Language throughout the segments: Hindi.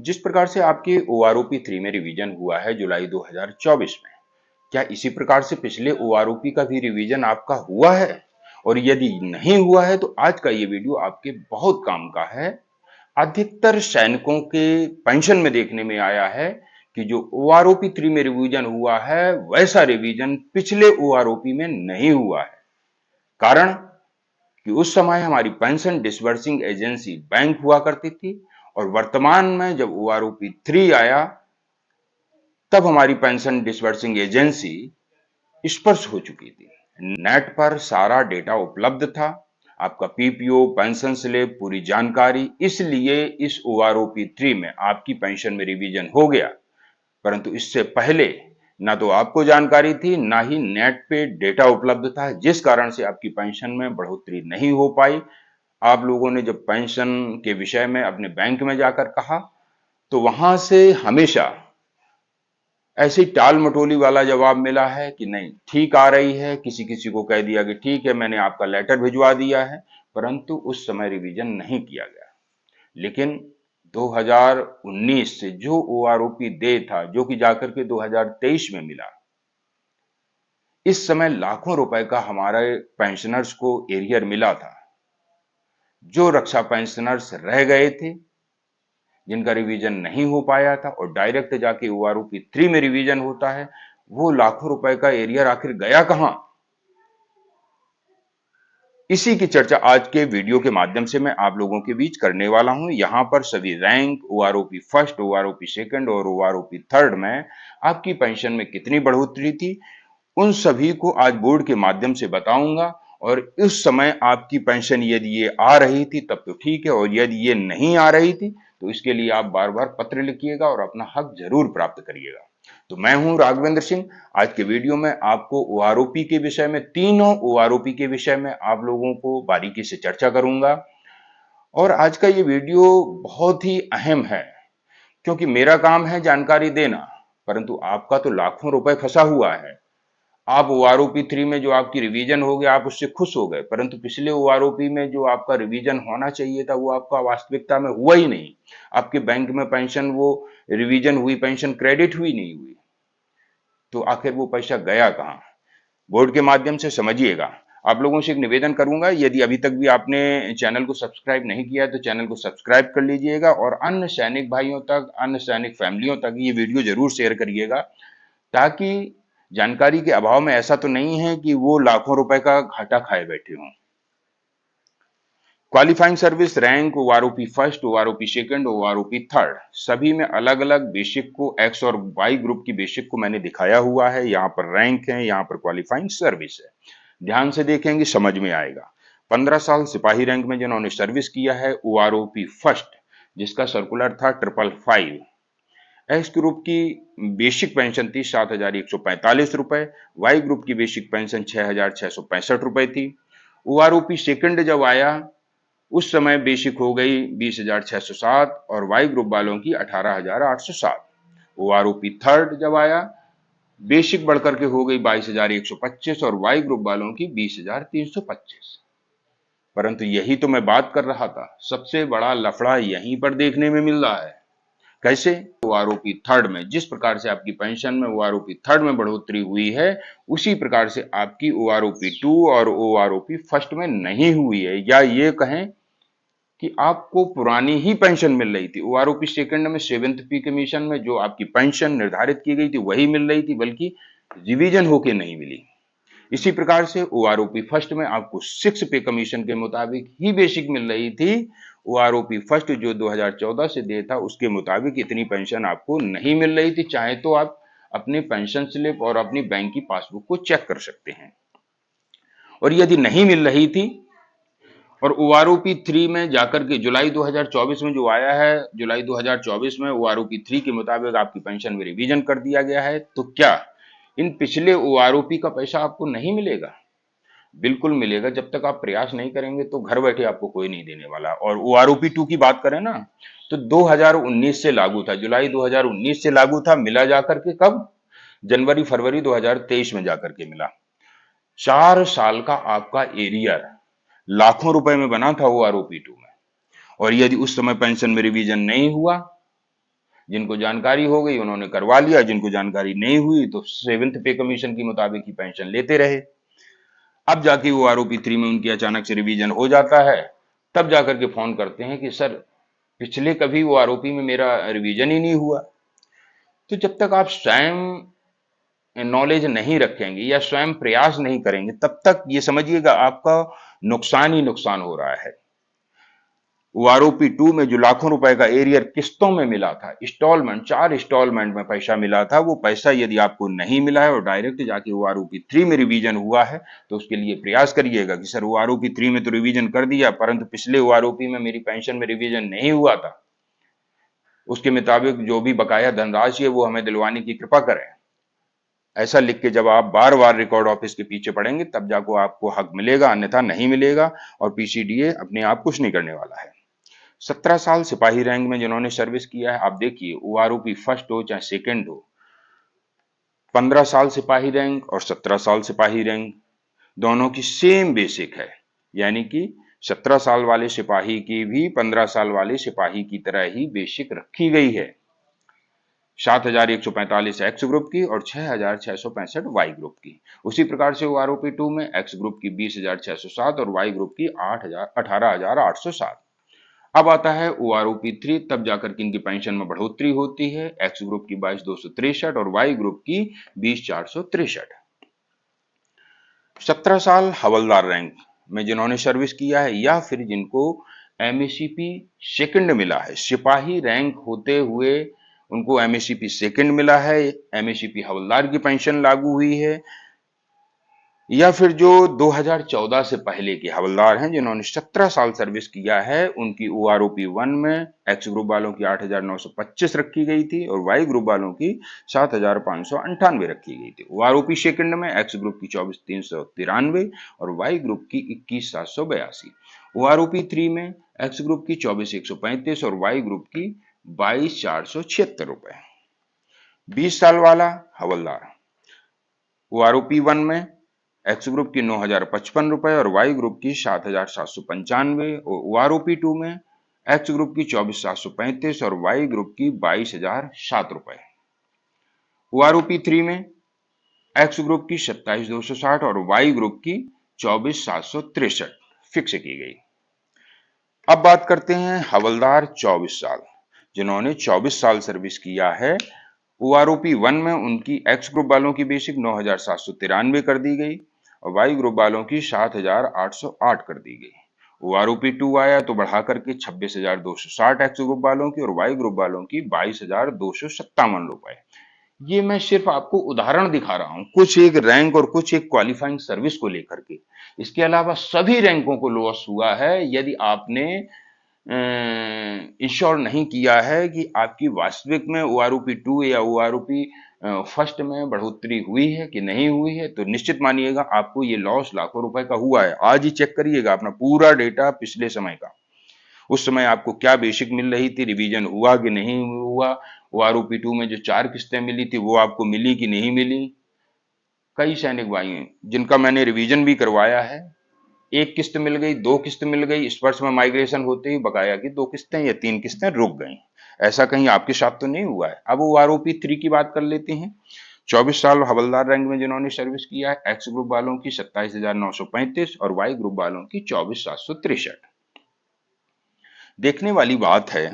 जिस प्रकार से आपके ओआरओपी 3 में रिवीजन हुआ है जुलाई 2024 में, क्या इसी प्रकार से पिछले ओआरओपी का भी रिवीजन आपका हुआ है? और यदि नहीं हुआ है तो आज का ये वीडियो आपके बहुत काम का है। अधिकतर सैनिकों के पेंशन में देखने में आया है कि जो ओआरओपी 3 में रिवीजन हुआ है वैसा रिवीजन पिछले ओआरओपी में नहीं हुआ है। कारण कि उस समय हमारी पेंशन डिसबर्सिंग एजेंसी बैंक हुआ करती थी और वर्तमान में जब ओआरओपी 3 आया तब हमारी पेंशन डिसबर्सिंग एजेंसी स्पर्श हो चुकी थी। नेट पर सारा डेटा उपलब्ध था, आपका पीपीओ, पेंशन स्लिप, पूरी जानकारी, इसलिए इस ओआरओपी 3 में आपकी पेंशन में रिवीजन हो गया। परंतु इससे पहले ना तो आपको जानकारी थी ना ही नेट पे डेटा उपलब्ध था, जिस कारण से आपकी पेंशन में बढ़ोतरी नहीं हो पाई। आप लोगों ने जब पेंशन के विषय में अपने बैंक में जाकर कहा तो वहां से हमेशा ऐसे ही टाल मटोली वाला जवाब मिला है कि नहीं ठीक आ रही है। किसी किसी को कह दिया कि ठीक है, मैंने आपका लेटर भिजवा दिया है, परंतु उस समय रिवीजन नहीं किया गया। लेकिन 2019 से जो ओआरओपी दे था, जो कि जाकर के 2023 में मिला, इस समय लाखों रुपए का हमारे पेंशनर्स को एरियर मिला था। जो रक्षा पेंशनर्स रह गए थे, जिनका रिवीजन नहीं हो पाया था और डायरेक्ट जाके ओआरओपी 3 में रिवीजन होता है, वो लाखों रुपए का एरियर आखिर गया कहां? इसी की चर्चा आज के वीडियो के माध्यम से मैं आप लोगों के बीच करने वाला हूं। यहां पर सभी rank, OROP first, OROP second और ओआरओपी थर्ड में आपकी पेंशन में कितनी बढ़ोतरी थी, उन सभी को आज बोर्ड के माध्यम से बताऊंगा। और उस समय आपकी पेंशन यदि ये आ रही थी तब तो ठीक है, और यदि ये नहीं आ रही थी तो इसके लिए आप बार बार पत्र लिखिएगा और अपना हक जरूर प्राप्त करिएगा। तो मैं हूं राघवेंद्र सिंह। आज के वीडियो में आपको ओआरओपी के विषय में, तीनों ओआरओपी के विषय में आप लोगों को बारीकी से चर्चा करूंगा। और आज का ये वीडियो बहुत ही अहम है, क्योंकि मेरा काम है जानकारी देना, परंतु आपका तो लाखों रुपए फंसा हुआ है। आप ओआरओपी 3 में जो आपकी रिवीजन हो गया, आप उससे खुश हो गए, परंतु पिछले ओआरओपी में जो आपका रिवीजन होना चाहिए था वो आपका वास्तविकता में हुआ ही नहीं। आपके बैंक में पेंशन, वो रिवीजन हुई पेंशन क्रेडिट हुई नहीं हुई, तो आखिर वो पैसा गया कहां? बोर्ड के माध्यम से समझिएगा। आप लोगों से एक निवेदन करूंगा, यदि अभी तक भी आपने चैनल को सब्सक्राइब नहीं किया है तो चैनल को सब्सक्राइब कर लीजिएगा और अन्य सैनिक भाइयों तक, अन्य सैनिक फैमिलियों तक ये वीडियो जरूर शेयर करिएगा, ताकि जानकारी के अभाव में ऐसा तो नहीं है कि वो लाखों रुपए का घाटा खाए बैठे हों। Qualifying service rank, OROP first, OROP second, OROP third, सभी में अलग अलग बेसिक को, एक्स और वाई ग्रुप की बेसिक को मैंने दिखाया हुआ है। यहाँ पर रैंक है, यहाँ पर क्वालिफाइंग सर्विस है। ध्यान से देखेंगे समझ में आएगा। 15 साल सिपाही रैंक में जिन्होंने सर्विस किया है, ओआरओपी फर्स्ट, जिसका सर्कुलर था 555, एक्स ग्रुप की बेसिक पेंशन थी 7,145 रुपए, वाई ग्रुप की बेसिक पेंशन 6,665 रुपए थी। ओआरओपी सेकंड जब आया उस समय बेसिक हो गई 20,607 और वाई ग्रुप वालों की 18,807। ओआरओपी थर्ड जब आया, बेसिक बढ़कर के हो गई 22,125 और वाई ग्रुप वालों की 20,325। परंतु यही तो मैं बात कर रहा था, सबसे बड़ा लफड़ा यहीं पर देखने में मिल रहा है। कैसे? ओआरओपी थर्ड में जिस प्रकार से आपकी पेंशन में ओआरओपी थर्ड में बढ़ोतरी हुई है, उसी प्रकार से आपकी ओआरओपी 2 और ओआरओपी फर्स्ट में नहीं हुई है, या ये कहें कि आपको पुरानी ही पेंशन मिल रही थी। ओआरओपी सेकंड में 7th पे कमीशन में जो आपकी पेंशन निर्धारित की गई थी वही मिल रही थी, बल्कि रिवीजन होके नहीं मिली। इसी प्रकार से ओआरओपी फर्स्ट में आपको 6 पे कमीशन के मुताबिक ही बेसिक मिल रही थी। ओआरओपी फर्स्ट जो 2014 से दे था उसके मुताबिक इतनी पेंशन आपको नहीं मिल रही थी। चाहे तो आप अपने पेंशन स्लिप और अपनी बैंक की पासबुक को चेक कर सकते हैं। और यदि नहीं मिल रही थी और ओआरओपी 3 में जाकर के जुलाई 2024 में जो आया है, जुलाई 2024 में ओआरओपी 3 के मुताबिक आपकी पेंशन में रिवीजन कर दिया गया है, तो क्या इन पिछले ओआरओपी का पैसा आपको नहीं मिलेगा? बिल्कुल मिलेगा। जब तक आप प्रयास नहीं करेंगे तो घर बैठे आपको कोई नहीं देने वाला। और ओआरओपी 2 की बात करें ना, तो 2019 से लागू था, जुलाई 2019 से लागू था, मिला जाकर के कब? जनवरी फरवरी 2023 में जाकर के मिला। 4 साल का आपका एरियर लाखों रुपए में बना था ओआरओपी 2 में। और यदि उस समय पेंशन में रिवीजन नहीं हुआ जिनको जानकारी हो गई उन्होंने करवा लिया, जिनको जानकारी नहीं हुई तो 7th पे कमीशन के मुताबिक ही पेंशन लेते रहे। अब जाके वो आरओपी 3 में उनकी अचानक से रिवीजन हो जाता है, तब जाकर के फोन करते हैं कि सर पिछले कभी वो आरओपी में मेरा रिवीजन ही नहीं हुआ। तो जब तक आप स्वयं नॉलेज नहीं रखेंगे या स्वयं प्रयास नहीं करेंगे, तब तक ये समझिएगा आपका नुकसान ही नुकसान हो रहा है। वो आरओपी 2 में जो लाखों रुपए का एरियर किस्तों में मिला था, इंस्टॉलमेंट 4 इंस्टॉलमेंट में पैसा मिला था, वो पैसा यदि आपको नहीं मिला है और डायरेक्ट जाके वो आरओपी 3 में रिवीजन हुआ है, तो उसके लिए प्रयास करिएगा कि सर वो आरओपी 3 में तो रिवीजन कर दिया, परंतु पिछले वो आरओपी में मेरी पेंशन में रिवीजन नहीं हुआ था, उसके मुताबिक जो भी बकाया धनराशि है वो हमें दिलवाने की कृपा करें। ऐसा लिख के जब आप बार बार रिकॉर्ड ऑफिस के पीछे पड़ेंगे, तब जाको आपको हक मिलेगा, अन्यथा नहीं मिलेगा। और पीसीडीए अपने आप कुछ नहीं करने वाला है। 17 साल सिपाही रैंक में जिन्होंने सर्विस किया है, आप देखिए वो आरओपी फर्स्ट हो चाहे सेकंड हो, 15 साल सिपाही रैंक और 17 साल सिपाही रैंक दोनों की सेम बेसिक है, यानी कि 17 साल वाले सिपाही की भी 15 साल वाले सिपाही की तरह ही बेसिक रखी गई है। 7,145 एक्स ग्रुप की और 6,665 वाई ग्रुप की। उसी प्रकार से वो आरओपी 2 में एक्स ग्रुप की 20,607 और वाई ग्रुप की 18,807। अब आता है ओआरओपी 3, तब जाकर के इनकी पेंशन में बढ़ोतरी होती है। एक्स ग्रुप की 22,263 और वाई ग्रुप की 20,463। 17 साल हवलदार रैंक में जिन्होंने सर्विस किया है या फिर जिनको एमएसीपी सेकंड मिला है, सिपाही रैंक होते हुए उनको एमएसीपी सेकंड मिला है, एमएसीपी हवलदार की पेंशन लागू हुई है, या फिर जो 2014 से पहले के हवलदार हैं जिन्होंने 17 साल सर्विस किया है, उनकी ओआरओपी 1 में एक्स ग्रुप वालों की 8,925 रखी गई थी और वाई ग्रुप वालों की 7,598 रखी गई थी। ओआरओपी सेकंड में एक्स ग्रुप की 24,393 और वाई ग्रुप की 21,782। ओआरओपी 3 में एक्स ग्रुप की 24,135 और वाई ग्रुप की 22,476 रुपए। 20 साल वाला हवलदार ओआरओपी 1 में एक्स ग्रुप की 9,055 रुपए और वाई ग्रुप की 7,795। और ओआरओपी 2 में एक्स ग्रुप की 24,735 और वाई ग्रुप की 22,007 रुपए। ओआरओपी 3 में एक्स ग्रुप की 27,260 और वाई ग्रुप की 24,763 फिक्स की गई। अब बात करते हैं हवलदार 24 साल जिन्होंने 24 साल सर्विस किया है। ओआरओपी 1 में उनकी एक्स ग्रुप वालों की बेसिक 9,793 कर दी गई और वाई ग्रुप वालों की 7,808 कर दी गई। ओआरओपी 2 आया तो बढ़ा करके 26,260 एक्स ग्रुप वालों की और वाई ग्रुप वालों की 22,257 रुपए। ये मैं सिर्फ आपको उदाहरण दिखा रहा हूं, कुछ एक रैंक और कुछ एक क्वालिफाइंग सर्विस को लेकर के। इसके अलावा सभी रैंकों को लॉस हुआ है यदि आपने इंश्योर नहीं किया है कि आपकी वास्तविक में ओआरओपी 2 या ओआरओपी फर्स्ट में बढ़ोतरी हुई है कि नहीं हुई है, तो निश्चित मानिएगा आपको ये लॉस लाखों रुपए का हुआ है। आज ही चेक करिएगा अपना पूरा डेटा पिछले समय का, उस समय आपको क्या बेसिक मिल रही थी, रिवीजन हुआ कि नहीं हुआ, ओआरओपी 2 में जो 4 किस्तें मिली थी वो आपको मिली कि नहीं मिली। कई सैनिक भाई हैं जिनका मैंने रिवीजन भी करवाया है, एक किस्त मिल गई, 2 किस्त मिल गई, इस वर्ष में माइग्रेशन होते ही बकाया की 2 किस्तें या 3 किस्तें रुक गई। ऐसा कहीं आपके साथ तो नहीं हुआ है। अब वो आरओपी 3 की बात कर लेते हैं। 24 साल हवलदार रैंक में जिन्होंने सर्विस किया है, एक्स ग्रुप वालों की 27,935 और वाई ग्रुप वालों की 24,763। देखने वाली बात है,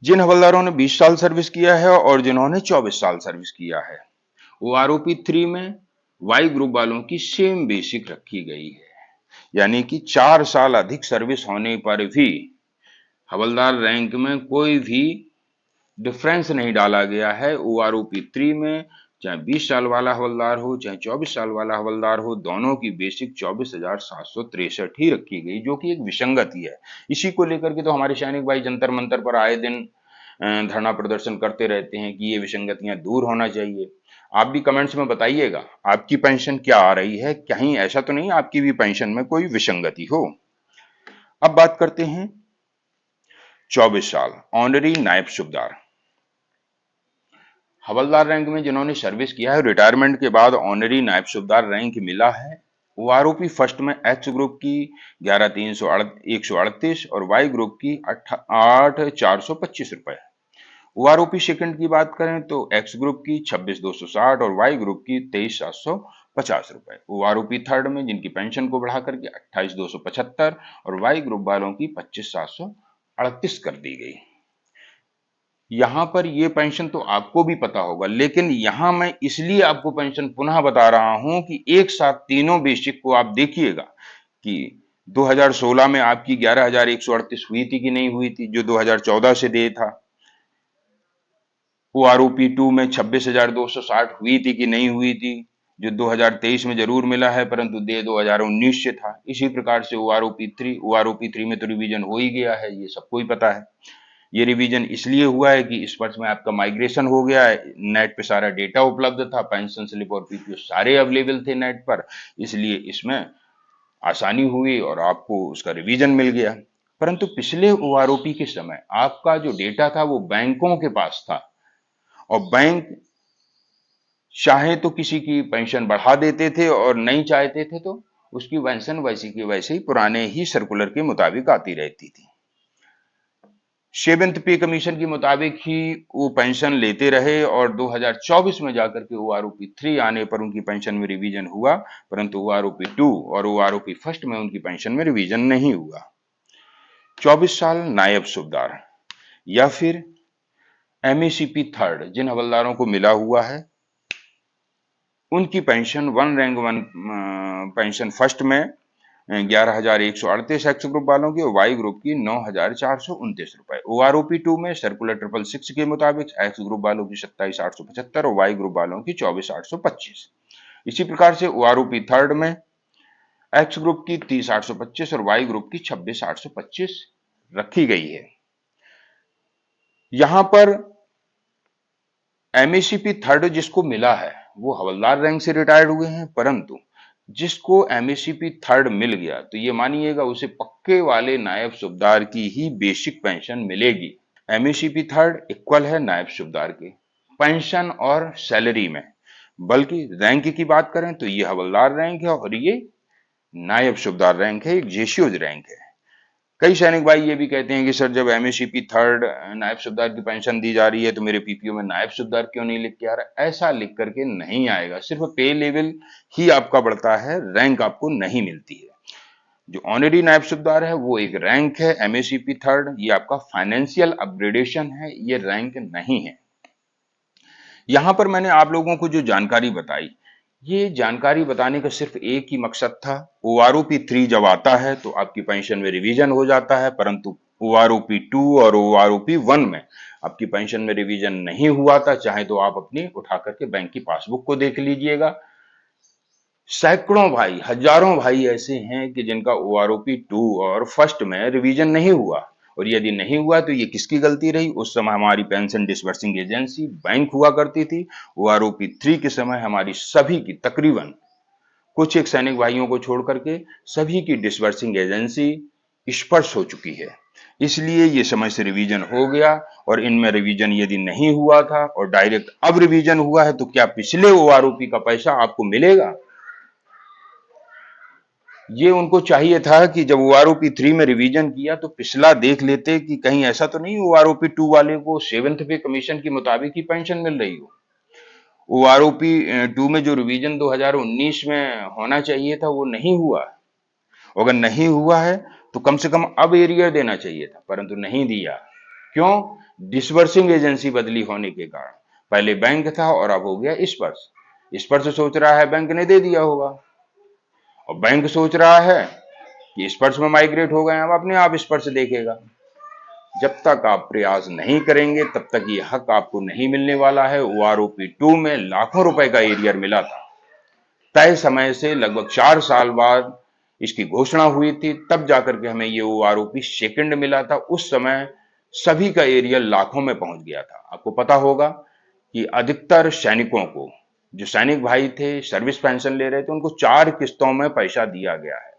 जिन हवलदारों ने 20 साल सर्विस किया है और जिन्होंने 24 साल सर्विस किया है, वो आरओपी 3 में वाई ग्रुप वालों की सेम बेसिक रखी गई है, यानी कि 4 साल अधिक सर्विस होने पर भी हवलदार रैंक में कोई भी डिफरेंस नहीं डाला गया है। ओआरओपी 3 में चाहे 20 साल वाला हवलदार हो चाहे 24 साल वाला हवलदार हो, दोनों की बेसिक 24,763 ही रखी गई, जो कि एक विसंगति है। इसी को लेकर के तो हमारे सैनिक भाई जंतर मंतर पर आए दिन धरना प्रदर्शन करते रहते हैं कि ये विसंगतियां दूर होना चाहिए। आप भी कमेंट्स में बताइएगा आपकी पेंशन क्या आ रही है, कहीं ऐसा तो नहीं आपकी भी पेंशन में कोई विसंगति हो। अब बात करते हैं 24 साल ऑनरी नायब सूबेदार हवलदार रैंक में जिन्होंने सर्विस किया है, रिटायरमेंट के बाद ऑनरी नायब सूबेदार रैंक मिला है। ओआरओपी फर्स्ट में एक्स ग्रुप की 11,138 और वाई ग्रुप की 8,425 रुपए। ओआरओपी सेकंड की बात करें तो एक्स ग्रुप की 26,260 और वाई ग्रुप की 23,750 रुपए। ओआरओपी थर्ड में जिनकी पेंशन को बढ़ा करके 28,275 और वाई ग्रुप वालों की 25,738 कर दी गई। यहां पर ये पेंशन तो आपको भी पता होगा, लेकिन यहां मैं इसलिए आपको पेंशन पुनः बता रहा हूं कि एक साथ तीनों बेसिक को आप देखिएगा कि 2016 में आपकी 11,138 हुई थी कि नहीं हुई थी, जो 2014 से दे था। ओआरओपी 2 में 26,260 हुई थी कि नहीं हुई थी, जो 2023 में जरूर मिला है परंतु दे 2019 से था। इसी प्रकार से ओआरओपी 3 में तो रिवीजन हो ही गया है, ये सबको ही पता है। ये रिवीजन इसलिए हुआ है कि इस वर्ष में आपका माइग्रेशन हो गया है, नेट पे सारा डेटा उपलब्ध था, पेंशन स्लिप और पीपीओ सारे अवेलेबल थे नेट पर, इसलिए इसमें आसानी हुई और आपको उसका रिवीजन मिल गया। परंतु पिछले ओआरओपी के समय आपका जो डेटा था वो बैंकों के पास था और बैंक चाहे तो किसी की पेंशन बढ़ा देते थे और नहीं चाहते थे तो उसकी पेंशन वैसी की वैसी पुराने ही सर्कुलर के मुताबिक आती रहती थी। सेवेंथ पे कमीशन के मुताबिक ही वो पेंशन लेते रहे और 2024 में जाकर के ओआरओपी 3 आने पर उनकी पेंशन में रिवीजन हुआ, परंतु ओआरओपी 2 और ओआरओपी फर्स्ट में उनकी पेंशन में रिवीजन नहीं हुआ। 24 साल नायब सूबेदार या फिर एमएसीपी थर्ड जिन हवलदारों को मिला हुआ है, उनकी pension one rank one pension first में 11,138 एक्स ग्रुप वालों की और वाई ग्रुप की 9,429 रुपए। ओआरओपी 2 में सर्कुलर 666 के मुताबिक एक्स ग्रुप वालों की 27,875 और वाई ग्रुप वालों की 24,825। इसी प्रकार से ओआरओपी थर्ड में एक्स ग्रुप की 30,825 और वाई ग्रुप की 26,825 रखी गई है। यहां पर एमएसीपी थर्ड जिसको मिला है वो हवलदार रैंक से रिटायर्ड हुए हैं, परंतु जिसको एमएसीपी थर्ड मिल गया तो ये मानिएगा उसे पक्के वाले नायब सूबेदार की ही बेसिक पेंशन मिलेगी। एमएसीपी थर्ड इक्वल है नायब सूबेदार के पेंशन और सैलरी में, बल्कि रैंक की बात करें तो ये हवलदार रैंक है और ये नायब सूबेदार रैंक है, एक जेसीओज रैंक है। कई सैनिक भाई ये भी कहते हैं कि सर जब एमएसीपी थर्ड नायब सूबेदार की पेंशन दी जा रही है तो मेरे पीपीओ में नायब सूबेदार क्यों नहीं लिख के आ रहा है। ऐसा लिख करके नहीं आएगा, सिर्फ पे लेवल ही आपका बढ़ता है, रैंक आपको नहीं मिलती है। जो ऑनरी नायब सूबेदार है वो एक रैंक है, एमएसीपी थर्ड ये आपका फाइनेंशियल अपग्रेडेशन है, ये रैंक नहीं है। यहां पर मैंने आप लोगों को जो जानकारी बताई, ये जानकारी बताने का सिर्फ एक ही मकसद था। ओआरओपी 3 जब आता है तो आपकी पेंशन में रिवीजन हो जाता है, परंतु ओआरओपी 2 और ओआरओपी 1 में आपकी पेंशन में रिवीजन नहीं हुआ था। चाहे तो आप अपनी उठा करके बैंक की पासबुक को देख लीजिएगा। सैकड़ों भाई, हजारों भाई ऐसे हैं कि जिनका ओआरओपी 2 और फर्स्ट में रिवीजन नहीं हुआ, और यदि नहीं हुआ तो ये किसकी गलती रही। उस समय हमारी पेंशन डिसबर्सिंग एजेंसी बैंक हुआ करती थी। ओआरओपी 3 के समय हमारी सभी की तकरीबन कुछ एक सैनिक भाइयों को छोड़ करके सभी की डिसबर्सिंग एजेंसी स्पर्श हो चुकी है, इसलिए ये समय से रिवीजन हो गया। और इनमें रिवीजन यदि नहीं हुआ था और डायरेक्ट अब रिवीजन हुआ है तो क्या पिछले ओआरओपी का पैसा आपको मिलेगा। ये उनको चाहिए था कि जब ओआरओपी 3 में रिवीजन किया तो पिछला देख लेते कि कहीं ऐसा तो नहीं ओआरओपी 2 वाले को सेवेंथ पे कमीशन के मुताबिक ही पेंशन मिल रही हो। ओआरओपी 2 में जो रिवीजन 2019 में होना चाहिए था वो नहीं हुआ। अगर नहीं हुआ है तो कम से कम अब एरियर देना चाहिए था, परंतु नहीं दिया। क्यों? डिसबर्सिंग एजेंसी बदली होने के कारण। पहले बैंक था और अब हो गया स्पर्श सोच रहा है बैंक ने दे दिया होगा, और बैंक सोच रहा है कि स्पर्श में माइग्रेट हो गए, अब अपने आप स्पर्श देखेगा। जब तक आप प्रयास नहीं करेंगे तब तक ये हक आपको नहीं मिलने वाला है। ओआरओपी 2 में लाखों रुपए का एरियर मिला था, तय समय से लगभग 4 साल बाद इसकी घोषणा हुई थी, तब जाकर के हमें ये ओआरओपी सेकंड मिला था। उस समय सभी का एरियर लाखों में पहुंच गया था। आपको पता होगा कि अधिकतर सैनिकों को, जो सैनिक भाई थे सर्विस पेंशन ले रहे थे, उनको 4 किस्तों में पैसा दिया गया है।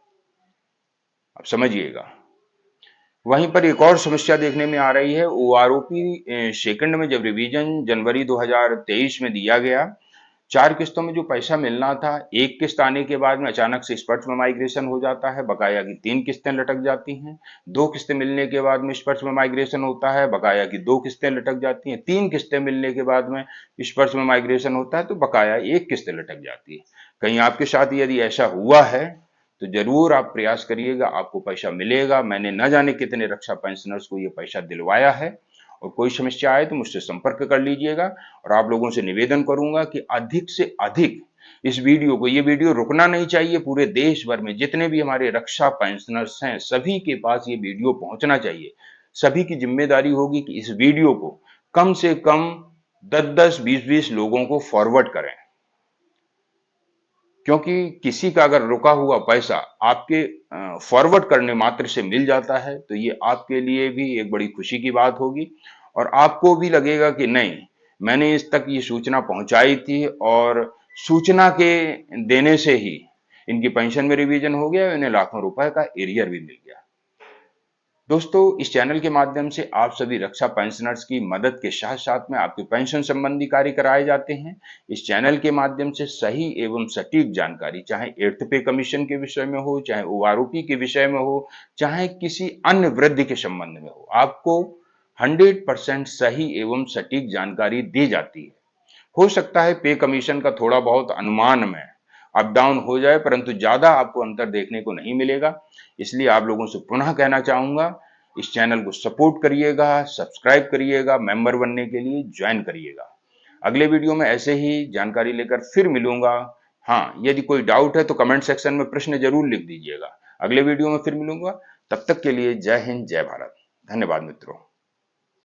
अब समझिएगा। वहीं पर एक और समस्या देखने में आ रही है। ओआरओपी सेकंड में जब रिवीजन जनवरी 2023 में दिया गया 4 किस्तों में जो पैसा मिलना था, एक किस्त आने के बाद में अचानक से स्पर्श में माइग्रेशन हो जाता है, बकाया की 3 किस्तें लटक जाती हैं। 2 किस्तें मिलने के बाद में स्पर्श में माइग्रेशन होता है, बकाया की 2 किस्तें लटक जाती हैं। 3 किस्तें मिलने के बाद में स्पर्श में माइग्रेशन होता है तो बकाया 1 किस्त लटक जाती है। कहीं आपके साथ यदि ऐसा हुआ है तो जरूर आप प्रयास करिएगा, आपको पैसा मिलेगा। मैंने न जाने कितने रक्षा पेंशनर्स को ये पैसा दिलवाया है। और कोई समस्या आए तो मुझसे संपर्क कर लीजिएगा। और आप लोगों से निवेदन करूंगा कि अधिक से अधिक इस वीडियो को, ये वीडियो रुकना नहीं चाहिए। पूरे देश भर में जितने भी हमारे रक्षा पेंशनर्स हैं सभी के पास ये वीडियो पहुंचना चाहिए। सभी की जिम्मेदारी होगी कि इस वीडियो को कम से कम 10-10, 20-20 लोगों को फॉरवर्ड करें। क्योंकि किसी का अगर रुका हुआ पैसा आपके फॉरवर्ड करने मात्र से मिल जाता है तो ये आपके लिए भी एक बड़ी खुशी की बात होगी। और आपको भी लगेगा कि नहीं, मैंने इस तक ये सूचना पहुंचाई थी और सूचना के देने से ही इनकी पेंशन में रिवीजन हो गया, इन्हें लाखों रुपए का एरियर भी मिल गया। दोस्तों, इस चैनल के माध्यम से आप सभी रक्षा पेंशनर्स की मदद के साथ साथ में आपके पेंशन संबंधी कार्य कराए जाते हैं। इस चैनल के माध्यम से सही एवं सटीक जानकारी, चाहे 8th पे कमीशन के विषय में हो, चाहे ओआरओपी के विषय में हो, चाहे किसी अन्य वृद्धि के संबंध में हो, आपको 100% सही एवं सटीक जानकारी दी जाती है। हो सकता है पे कमीशन का थोड़ा बहुत अनुमान में अप डाउन हो जाए, परंतु ज्यादा आपको अंतर देखने को नहीं मिलेगा। इसलिए आप लोगों से पुनः कहना चाहूंगा, इस चैनल को सपोर्ट करिएगा, सब्सक्राइब करिएगा, मेंबर बनने के लिए ज्वाइन करिएगा। अगले वीडियो में ऐसे ही जानकारी लेकर फिर मिलूंगा। हाँ, यदि कोई डाउट है तो कमेंट सेक्शन में प्रश्न जरूर लिख दीजिएगा। अगले वीडियो में फिर मिलूंगा। तब तक के लिए जय हिंद, जय भारत। धन्यवाद मित्रों।